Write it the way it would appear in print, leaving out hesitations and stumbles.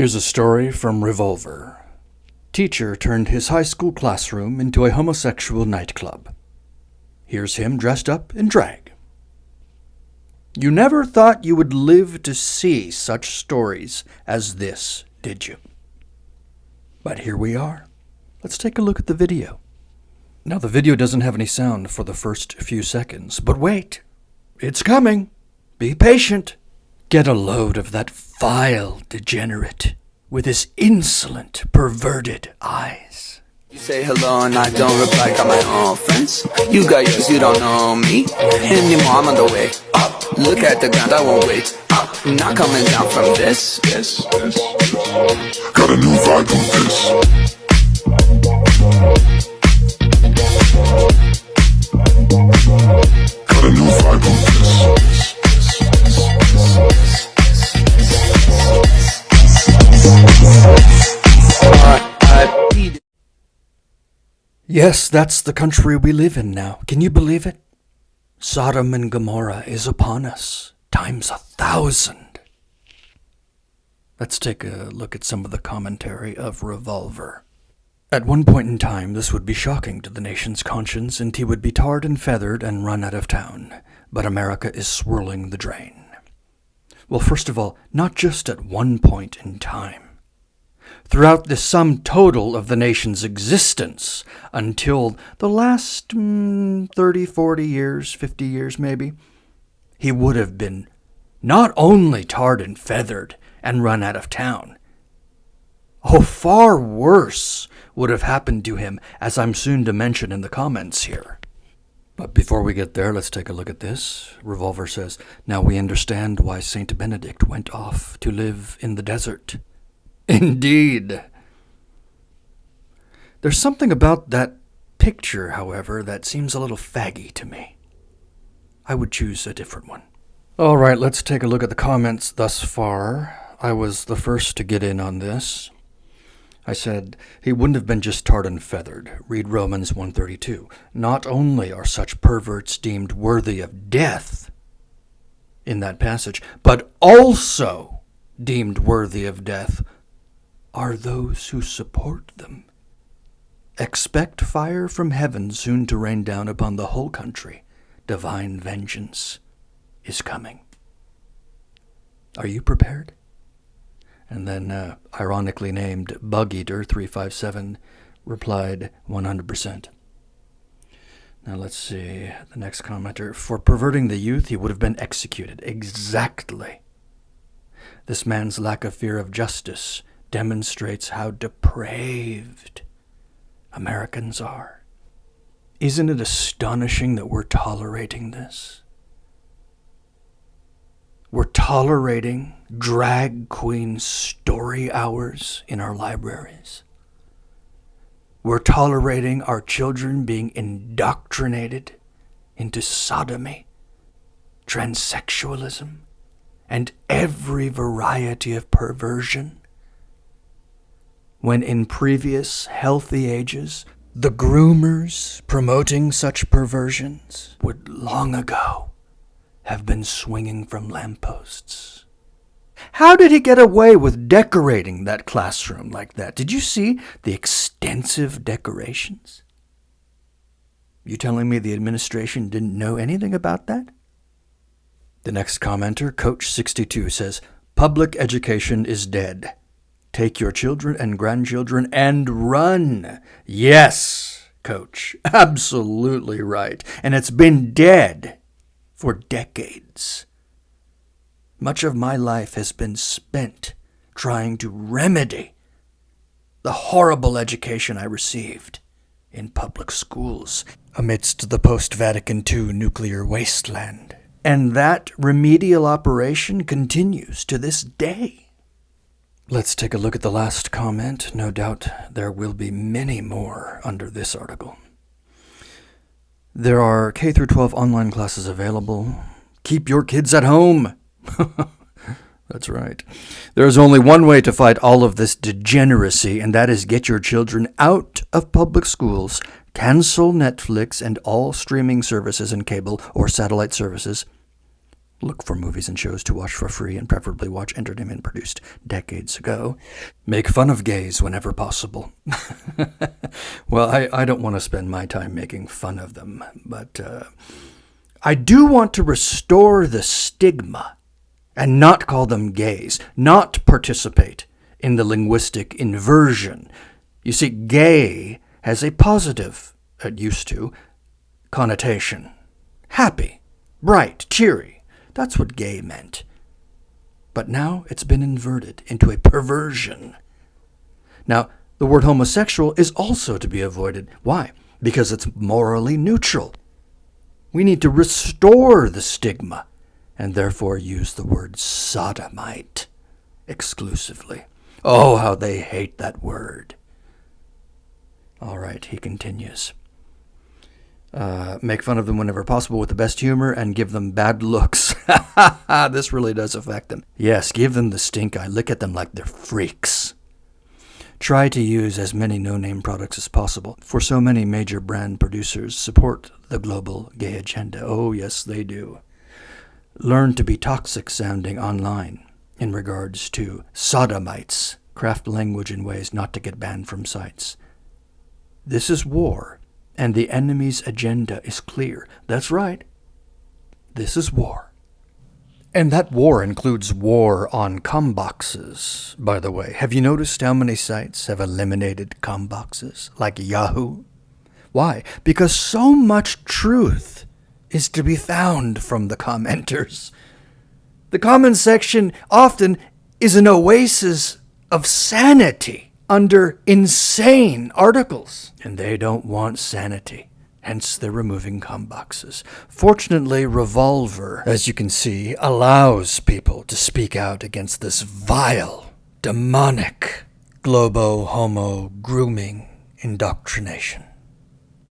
Here's a story from Revolver. Teacher turned his high school classroom into a homosexual nightclub. Here's him dressed up in drag. You never thought you would live to see such stories as this, did you? But here we are. Let's take a look at the video. Now, the video doesn't have any sound for the first few seconds, but wait. It's coming. Be patient. Get a load of that vile degenerate with his insolent, perverted eyes. You say hello and I don't reply, got my own friends. You got yours, you don't know me anymore, I'm on the way up. Look at the ground, I won't wait up. I'm not coming down from this. Got a new vibe on this. Got a new vibe on this. Yes, that's the country we live in now. Can you believe it? Sodom and Gomorrah is upon us, times 1,000. Let's take a look at some of the commentary of Revolver. At one point in time, this would be shocking to the nation's conscience, and he would be tarred and feathered and run out of town. But America is swirling the drain. Well, first of all, not just at one point in time. Throughout the sum total of the nation's existence until the last 30, 40 years, 50 years maybe, he would have been not only tarred and feathered and run out of town. Oh, far worse would have happened to him, as I'm soon to mention in the comments here. But before we get there, let's take a look at this. Revolver says, now we understand why Saint Benedict went off to live in the desert. Indeed. There's something about that picture, however, that seems a little faggy to me. I would choose a different one. All right, let's take a look at the comments thus far. I was the first to get in on this. I said, he wouldn't have been just tarred and feathered. Read Romans 1:32. Not only are such perverts deemed worthy of death in that passage, but also deemed worthy of death are those who support them. Expect fire from heaven soon to rain down upon the whole country. Divine vengeance is coming. Are you prepared? And then, ironically named Bug Eater 357 replied 100%. Now let's see, the next commenter. For perverting the youth, he would have been executed. Exactly. This man's lack of fear of justice demonstrates how depraved Americans are. Isn't it astonishing that we're tolerating this? We're tolerating drag queen story hours in our libraries. We're tolerating our children being indoctrinated into sodomy, transsexualism, and every variety of perversion. When in previous healthy ages, the groomers promoting such perversions would long ago have been swinging from lampposts. How did he get away with decorating that classroom like that? Did you see the extensive decorations? You telling me the administration didn't know anything about that? The next commenter, Coach62, says, public education is dead. Take your children and grandchildren and run. Yes, Coach, absolutely right. And it's been dead for decades. Much of my life has been spent trying to remedy the horrible education I received in public schools amidst the post-Vatican II nuclear wasteland. And that remedial operation continues to this day. Let's take a look at the last comment. No doubt there will be many more under this article. There are K-12 online classes available. Keep your kids at home. That's right. There is only one way to fight all of this degeneracy, and that is get your children out of public schools, cancel Netflix and all streaming services and cable or satellite services, Look for movies and shows to watch for free and preferably watch entertainment produced decades ago. Make fun of gays whenever possible. Well, I don't want to spend my time making fun of them, but I do want to restore the stigma and not call them gays, not participate in the linguistic inversion. You see, gay has a positive, it used to, connotation. Happy, bright, cheery. That's what gay meant. But now it's been inverted into a perversion. Now, the word homosexual is also to be avoided. Why? Because it's morally neutral. We need to restore the stigma and therefore use the word sodomite exclusively. Oh, how they hate that word. All right, he continues. Make fun of them whenever possible with the best humor and give them bad looks. This really does affect them. Yes, give them the stink eye. Look at them like they're freaks. Try to use as many no-name products as possible, for so many major brand producers support the global gay agenda. Oh, yes, they do. Learn to be toxic sounding online in regards to sodomites. Craft language in ways not to get banned from sites. This is war. And the enemy's agenda is clear. That's right. This is war. And that war includes war on comboxes, by the way. Have you noticed how many sites have eliminated comboxes, like Yahoo? Why? Because so much truth is to be found from the commenters. The comment section often is an oasis of sanity under insane articles. And they don't want sanity. Hence, they're removing comboxes. Fortunately, Revolver, as you can see, allows people to speak out against this vile, demonic, globo-homo grooming indoctrination.